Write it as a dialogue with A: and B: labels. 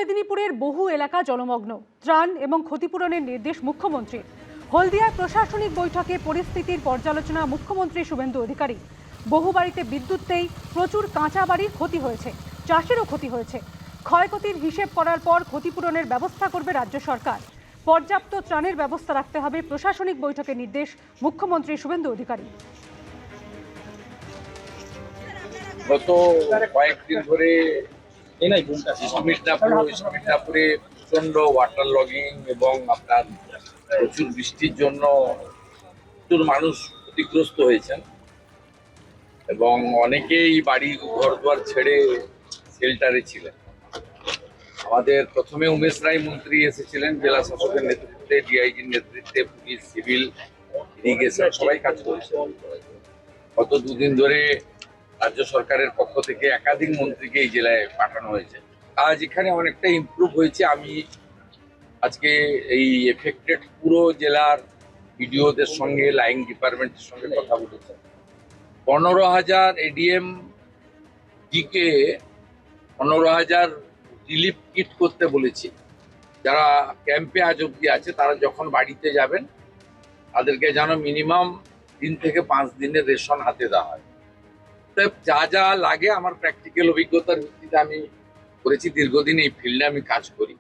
A: মেদিনীপুরের বহু এলাকা জলমগ্ন। ত্রাণ এবং ক্ষতিপূরণের নির্দেশ মুখ্যমন্ত্রীর। হলদিয়ার প্রশাসনিক বৈঠকে পরিস্থিতির পর্যালোচনা মুখ্যমন্ত্রী শুভেন্দু অধিকারী। বহু বাড়িতে বিদ্যুৎ নেই, প্রচুর কাঁচা বাড়ির ক্ষতি হয়েছে, চাষেরও ক্ষতি হয়েছে। ক্ষয়ক্ষতির হিসেব করার পর ক্ষতিপূরণের ব্যবস্থা করবে রাজ্য সরকার। পর্যাপ্ত ত্রাণের ব্যবস্থা রাখতে হবে প্রশাসনিক বৈঠকের নির্দেশ মুখ্যমন্ত্রী শুভেন্দু অধিকারী।
B: গত কয়েকদিন ধরে মিদনাপুরে প্রচন্ড ওয়াটার লগিং এবং আপনার প্রচুর বৃষ্টির জন্য প্রচুর মানুষ ক্ষতিগ্রস্ত হয়েছেন এবং অনেকেই বাড়ি ঘরদুয়ার ছেড়ে শেল্টারে ছিলেন। আমাদের প্রথমে উমেশ রায় মন্ত্রী এসেছিলেন, জেলা শাসকের নেতৃত্বে, ডিআইজির নেতৃত্বে, পুলিশ, সিভিল, ইরিগেশন সবাই কাজ করেছে। গত দুদিন ধরে রাজ্য সরকারের পক্ষ থেকে একাধিক মন্ত্রীকে এই জেলায় পাঠানো হয়েছে। আজ এখানে অনেকটা ইমপ্রুভ হয়েছে। আমি আজকে এই এফেক্টেড পুরো জেলার বিডিওদের সঙ্গে, লাইন ডিপার্টমেন্টের সঙ্গে কথা বলেছি। 15,000 এডিএম কে 15,000 রিলিফ কিট করতে বলেছি। যারা ক্যাম্পে আজ অব্দি আছে তারা যখন বাড়িতে যাবেন তাদেরকে যেন মিনিমাম 3 থেকে 5 দিনের রেশন হাতে দেওয়া হয়। যা যা লাগে আমার প্র্যাকটিক্যাল অভিজ্ঞতার ভিত্তিতে আমি করেছি। দীর্ঘদিন এই ফিল্ডে আমি কাজ করি।